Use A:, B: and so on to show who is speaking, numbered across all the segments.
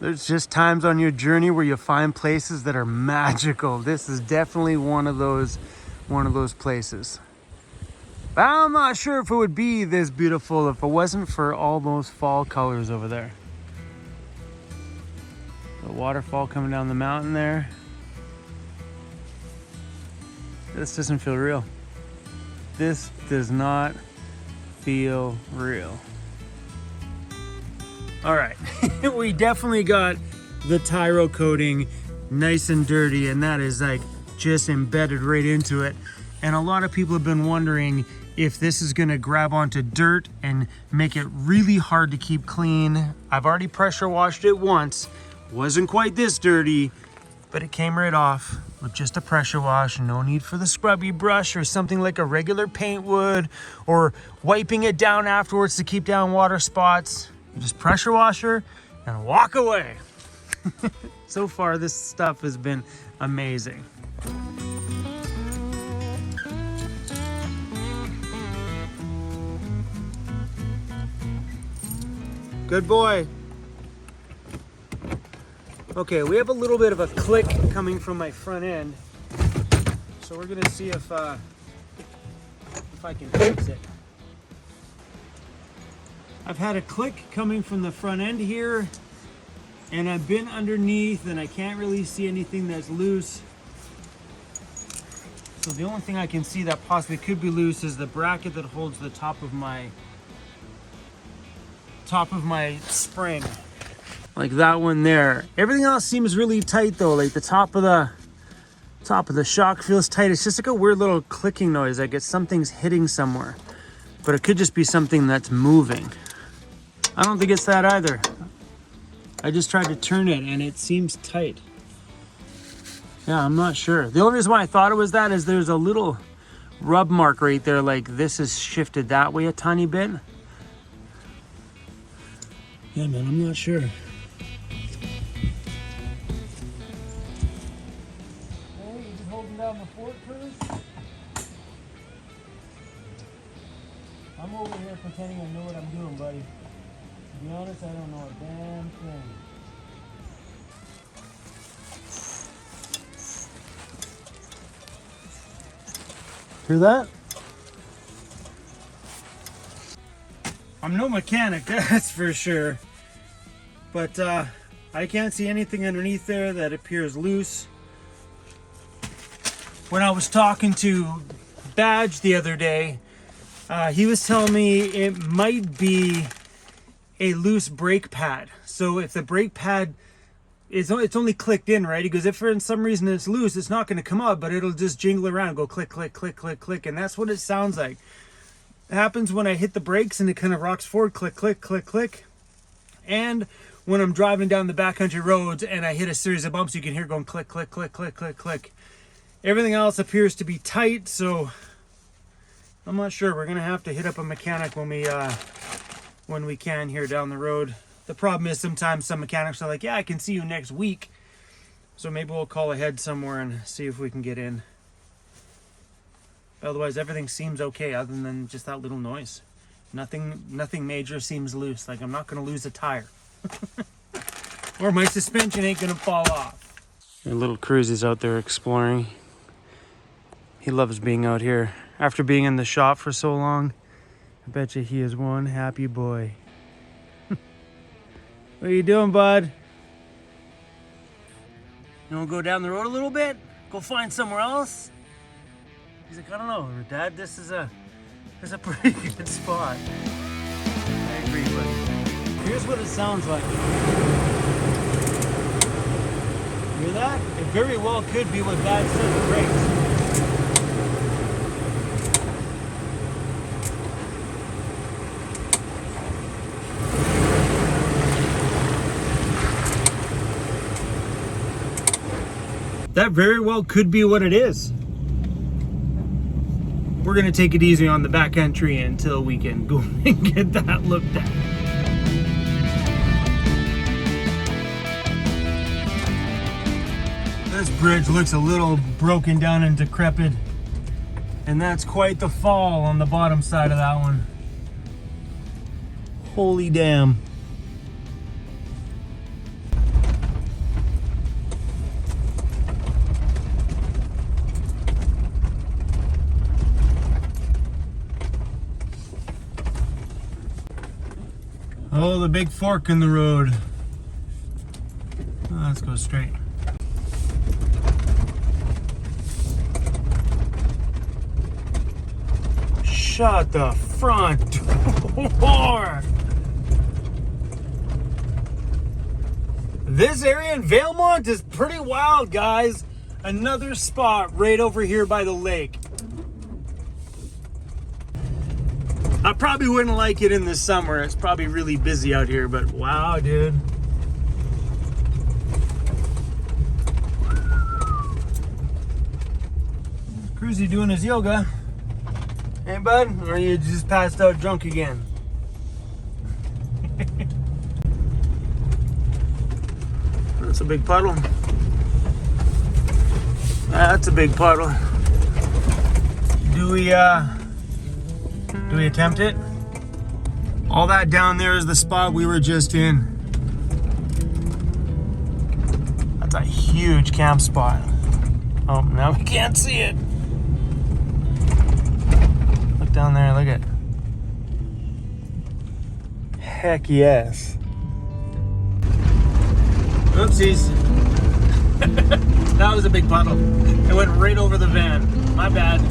A: There's just times on your journey where you find places that are magical. This is definitely one of those places. But I'm not sure if it would be this beautiful if it wasn't for all those fall colors over there. The waterfall coming down the mountain there. This doesn't feel real. This does not feel real. All right, we definitely got the Tyro coating nice and dirty, and that is like just embedded right into it. And a lot of people have been wondering if this is gonna grab onto dirt and make it really hard to keep clean. I've already pressure washed it once. Wasn't quite this dirty, but it came right off with just a pressure wash. No need for the scrubby brush or something like a regular paint would, or wiping it down afterwards to keep down water spots. You just pressure wash her and walk away. So far, this stuff has been amazing. Good boy. Okay, we have a little bit of a click coming from my front end. So we're gonna see if I can fix it. I've had a click coming from the front end here, and I've been underneath and I can't really see anything that's loose. So the only thing I can see that possibly could be loose is the bracket that holds the top of my spring. Like that one there. Everything else seems really tight though. Like the top of the shock feels tight. It's just like a weird little clicking noise. Like it's something's hitting somewhere. But it could just be something that's moving. I don't think it's that either. I just tried to turn it and it seems tight. Yeah, I'm not sure. The only reason why I thought it was that is there's a little rub mark right there. Like this is shifted that way a tiny bit. Yeah, man, I'm not sure. Down the fort cruise. I'm over here pretending I know what I'm doing, buddy. To be honest, I don't know a damn thing. Hear that? I'm no mechanic, that's for sure. But I can't see anything underneath there that appears loose. When I was talking to Badge the other day, he was telling me it might be a loose brake pad. So if the brake pad it's only clicked in, right? He goes, if for some reason it's loose, it's not going to come up, but it'll just jingle around and go click, click, click, click, click. And that's what it sounds like. It happens when I hit the brakes and it kind of rocks forward, click, click, click, click. And when I'm driving down the backcountry roads and I hit a series of bumps, you can hear it going click, click, click, click, click, click. Everything else appears to be tight, so I'm not sure. We're gonna have to hit up a mechanic when we can here down the road. The problem is sometimes some mechanics are like, yeah, I can see you next week. So maybe we'll call ahead somewhere and see if we can get in. Otherwise, everything seems okay other than just that little noise. Nothing major seems loose. Like I'm not gonna lose a tire. Or my suspension ain't gonna fall off. Your little Cruz is out there exploring. He loves being out here. After being in the shop for so long, I bet you he is one happy boy. What are you doing, bud? You wanna go down the road a little bit? Go find somewhere else? He's like, I don't know, Dad, this is a pretty good spot. I agree, buddy. Here's what it sounds like. Hear that? It very well could be what Dad said, the brakes. That very well could be what it is. We're gonna take it easy on the back entry until we can go and get that looked at. This bridge looks a little broken down and decrepit, and that's quite the fall on the bottom side of that one. Holy damn. Oh, the big fork in the road. Oh, let's go straight. Shut the front door. This area in Valemont is pretty wild, guys. Another spot right over here by the lake. I probably wouldn't like it in the summer. It's probably really busy out here, but wow, dude. Cruzy doing his yoga. Hey, bud? Or you just passed out drunk again? That's a big puddle. That's a big puddle. Do we attempt it? All that down there is the spot we were just in. That's a huge camp spot. Oh, now we can't see it. Look down there, look at it. Heck yes. Oopsies. That was a big puddle. It went right over the van. My bad.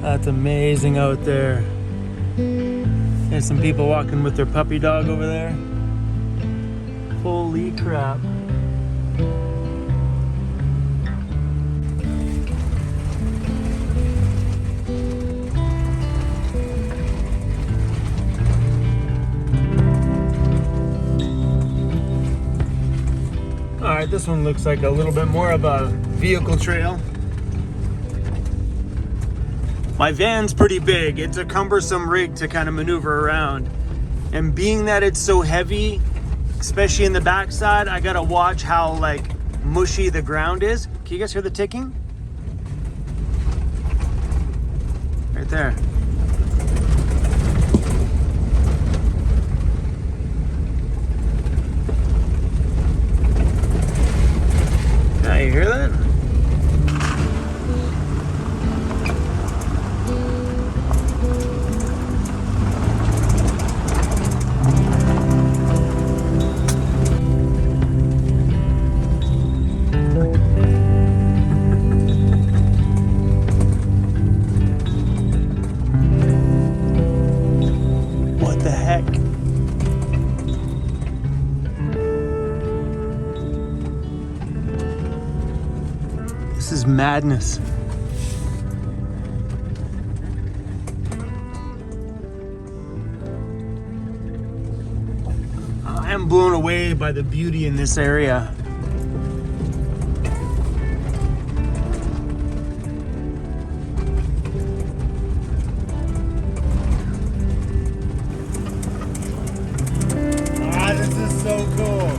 A: That's amazing out there. There's some people walking with their puppy dog over there. Holy crap. Alright, this one looks like a little bit more of a vehicle trail. My van's pretty big. It's a cumbersome rig to kind of maneuver around. And being that it's so heavy, especially in the backside, I gotta watch how like mushy the ground is. Can you guys hear the ticking? Right there. Yeah, you hear that? What the heck? This is madness. I am blown away by the beauty in this area. This is so cool.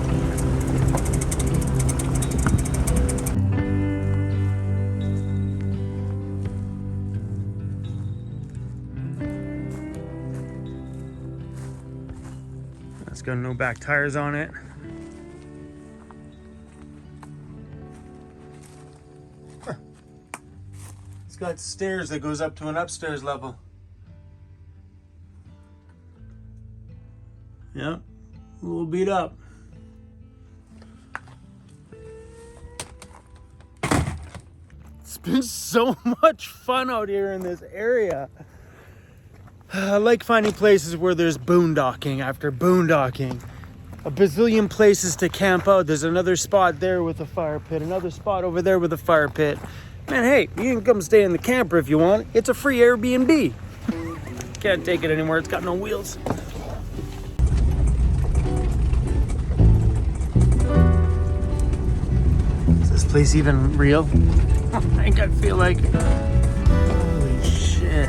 A: It's got no back tires on it. It's got stairs that goes up to an upstairs level. Yep, a little beat up. It's been so much fun out here in this area. I like finding places where there's boondocking after boondocking. A bazillion places to camp out. There's another spot there with a fire pit, another spot over there with a fire pit. Man, hey, you can come stay in the camper if you want. It's a free Airbnb. Can't take it anymore, it's got no wheels. Is this place even real? I think I feel like... Holy shit.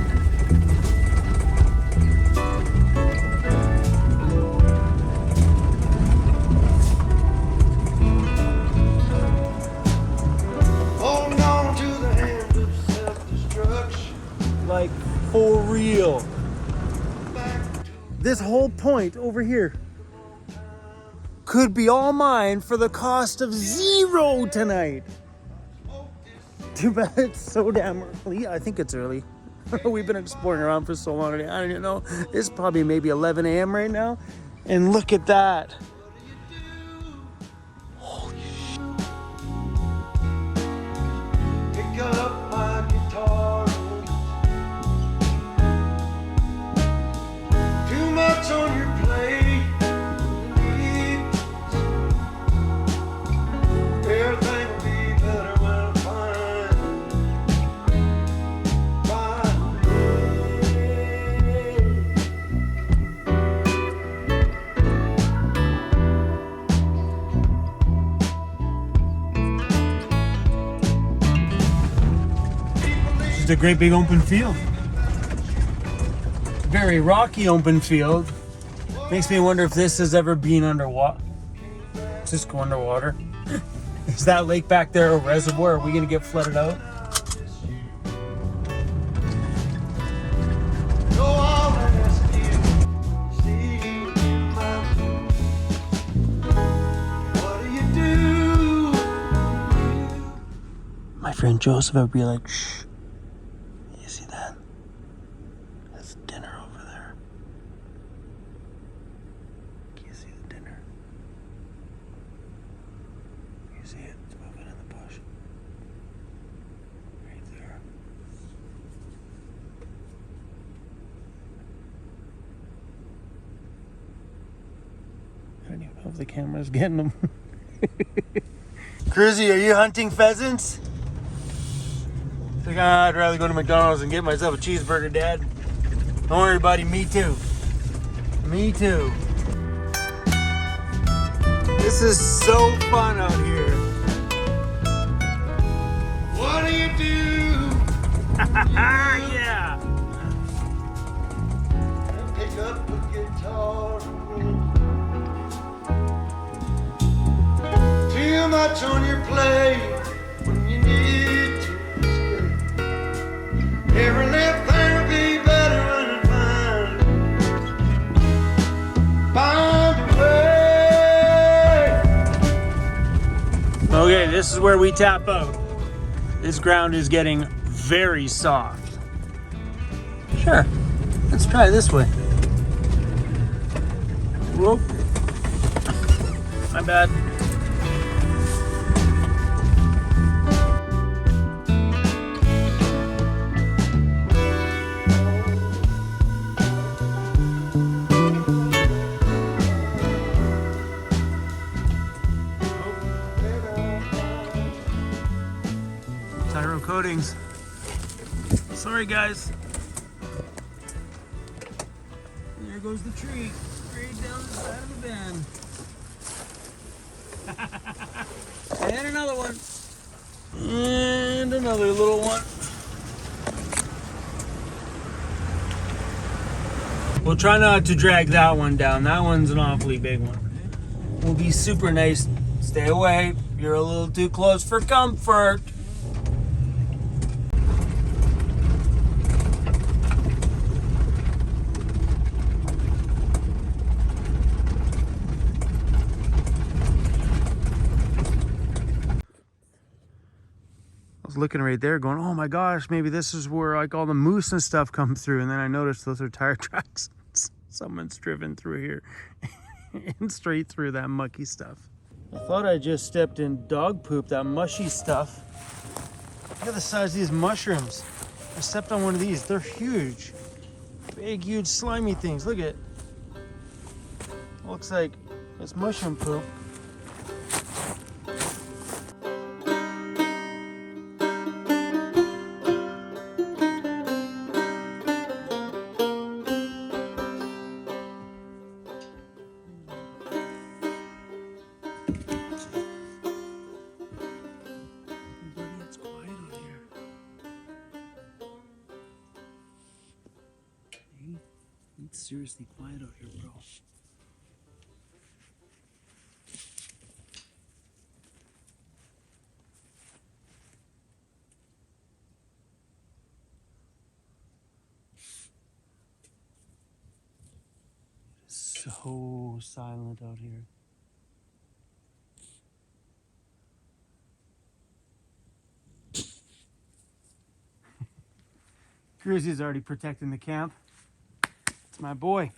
A: Like, for real. This whole point over here. could be all mine for the cost of 0 tonight. Too bad it's so damn early. I think it's early. We've been exploring around for so long. I don't even know. It's probably maybe 11 a.m. right now. And look at that. Holy shit. Pick up my guitar. Too much on your plate. Everything will be better when I Just a great big open field. Very rocky open field. Makes me wonder if this has ever been underwater. Just go underwater. Is that lake back there a reservoir? Are we gonna get flooded out? My friend Joseph would be like, shh. You see that? That's dinner over there. Can you see the dinner? You see it? It's moving in the bush. Right there. I don't even know if the camera's getting them. Cruzy, are you hunting pheasants? Like, I'd rather go to McDonald's and get myself a cheeseburger, Dad. Don't worry, buddy. Me too. Me too. This is so fun out here. What do you do? Yeah. Pick up a guitar. Too much on your plate when you need to. Every little thing will be better when I find a way. Okay, this is where we tap out. This ground is getting very soft. Sure, let's try this way. Whoop. My bad. Tyro coatings. Sorry guys. And there goes the tree, right down the side of the van. And another one. And another little one. We'll try not to drag that one down. That one's an awfully big one. We'll be super nice. Stay away. You're a little too close for comfort. Looking right there going, oh my gosh, maybe this is where like all the moose and stuff come through. And then I noticed those are tire tracks. Someone's driven through here and straight through that mucky stuff. I thought I just stepped in dog poop, that mushy stuff. Look at the size of these mushrooms. I stepped on one of these. They're huge. Big, huge, slimy things. Look at it. Looks like it's mushroom poop. It's seriously quiet out here, bro. It's so silent out here. Grizzly's already protecting the camp. It's my boy.